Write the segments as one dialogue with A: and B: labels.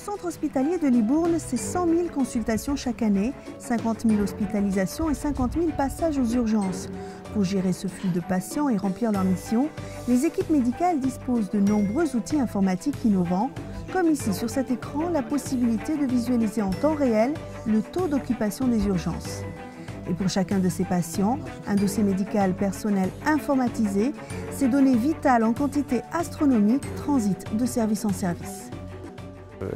A: centre hospitalier de Libourne, c'est 100 000 consultations chaque année, 50 000 hospitalisations et 50 000 passages aux urgences. Pour gérer ce flux de patients et remplir leur mission, les équipes médicales disposent de nombreux outils informatiques innovants, comme ici sur cet écran, la possibilité de visualiser en temps réel le taux d'occupation des urgences. Et pour chacun de ces patients, un dossier médical personnel informatisé, ces données vitales en quantité astronomique transitent de service en service.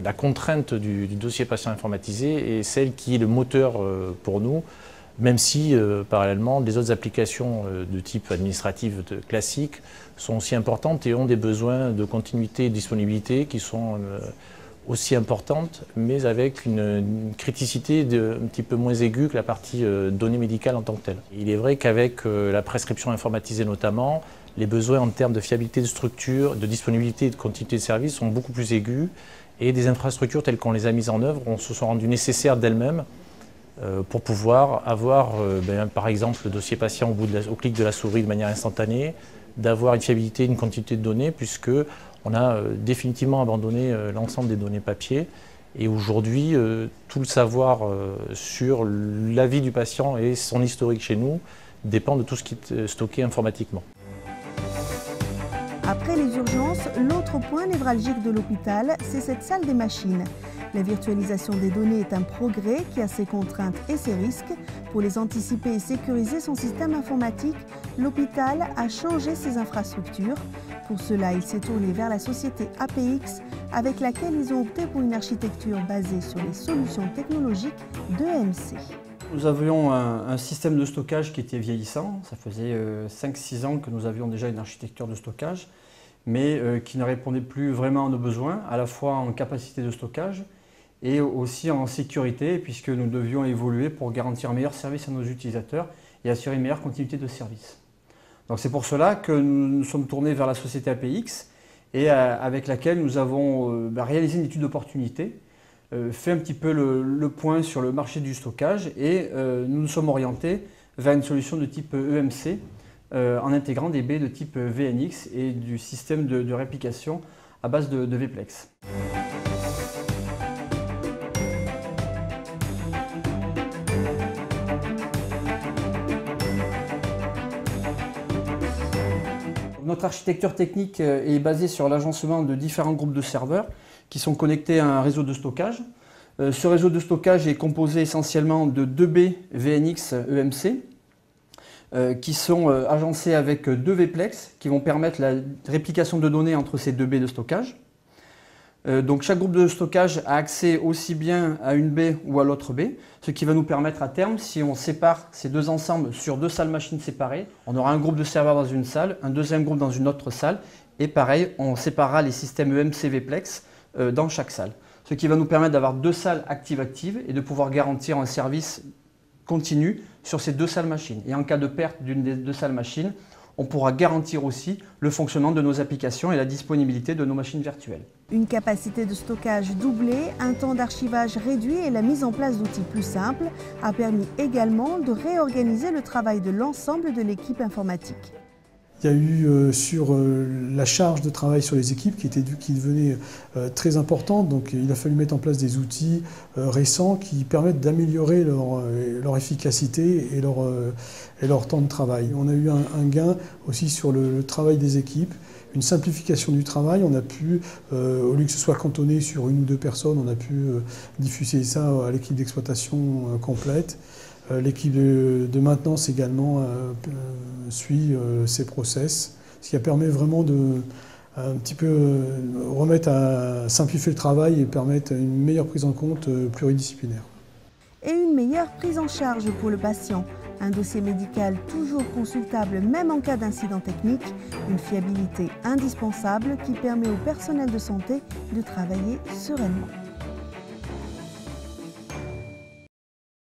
B: La contrainte du dossier patient informatisé est celle qui est le moteur pour nous, même si parallèlement des autres applications de type administratif classique sont aussi importantes et ont des besoins de continuité et de disponibilité qui sont aussi importantes, mais avec une criticité un petit peu moins aiguë que la partie données médicales en tant que telle. Il est vrai qu'avec la prescription informatisée notamment, les besoins en termes de fiabilité de structure, de disponibilité et de continuité de service sont beaucoup plus aigus et des infrastructures telles qu'on les a mises en œuvre, on se sont rendues nécessaires d'elles-mêmes pour pouvoir avoir par exemple le dossier patient au clic de la souris de manière instantanée, d'avoir une fiabilité, une continuité de données puisque on a définitivement abandonné l'ensemble des données papier et aujourd'hui tout le savoir sur la vie du patient et son historique chez nous dépend de tout ce qui est stocké informatiquement.
A: Après les urgences, l'autre point névralgique de l'hôpital, c'est cette salle des machines. La virtualisation des données est un progrès qui a ses contraintes et ses risques. Pour les anticiper et sécuriser son système informatique, l'hôpital a changé ses infrastructures. Pour cela, il s'est tourné vers la société APX, avec laquelle ils ont opté pour une architecture basée sur les solutions technologiques d'EMC.
C: Nous avions un système de stockage qui était vieillissant. Ça faisait 5-6 ans que nous avions déjà une architecture de stockage, mais qui ne répondait plus vraiment à nos besoins, à la fois en capacité de stockage et aussi en sécurité, puisque nous devions évoluer pour garantir un meilleur service à nos utilisateurs et assurer une meilleure continuité de service. Donc c'est pour cela que nous nous sommes tournés vers la société APX et avec laquelle nous avons réalisé une étude d'opportunité, fait un petit peu le point sur le marché du stockage et nous nous sommes orientés vers une solution de type EMC en intégrant des baies de type VNX et du système de réplication à base de Vplex. Notre architecture technique est basée sur l'agencement de différents groupes de serveurs qui sont connectés à un réseau de stockage. Ce réseau de stockage est composé essentiellement de 2 baies VNX EMC qui sont agencées avec 2 Vplex qui vont permettre la réplication de données entre ces 2 baies de stockage. Donc chaque groupe de stockage a accès aussi bien à une baie ou à l'autre baie, ce qui va nous permettre à terme, si on sépare ces deux ensembles sur 2 salles machines séparées, on aura un groupe de serveurs dans une salle, un deuxième groupe dans une autre salle, et pareil, on séparera les systèmes EMC Vplex dans chaque salle. Ce qui va nous permettre d'avoir 2 salles actives et de pouvoir garantir un service continu sur ces 2 salles machines. Et en cas de perte d'une des 2 salles machines, on pourra garantir aussi le fonctionnement de nos applications et la disponibilité de nos machines virtuelles.
A: Une capacité de stockage doublée, un temps d'archivage réduit et la mise en place d'outils plus simples a permis également de réorganiser le travail de l'ensemble de l'équipe informatique.
D: Il y a eu sur la charge de travail sur les équipes qui devenait très importante, donc il a fallu mettre en place des outils récents qui permettent d'améliorer leur efficacité et leur temps de travail. On a eu un gain aussi sur le travail des équipes, une simplification du travail. On a pu, au lieu que ce soit cantonné sur 1 ou 2 personnes, on a pu diffuser ça à l'équipe d'exploitation complète. L'équipe de maintenance également suit ces process, ce qui permet vraiment de un petit peu remettre à simplifier le travail et permettre une meilleure prise en compte pluridisciplinaire.
A: Et une meilleure prise en charge pour le patient. Un dossier médical toujours consultable même en cas d'incident technique, une fiabilité indispensable qui permet au personnel de santé de travailler sereinement.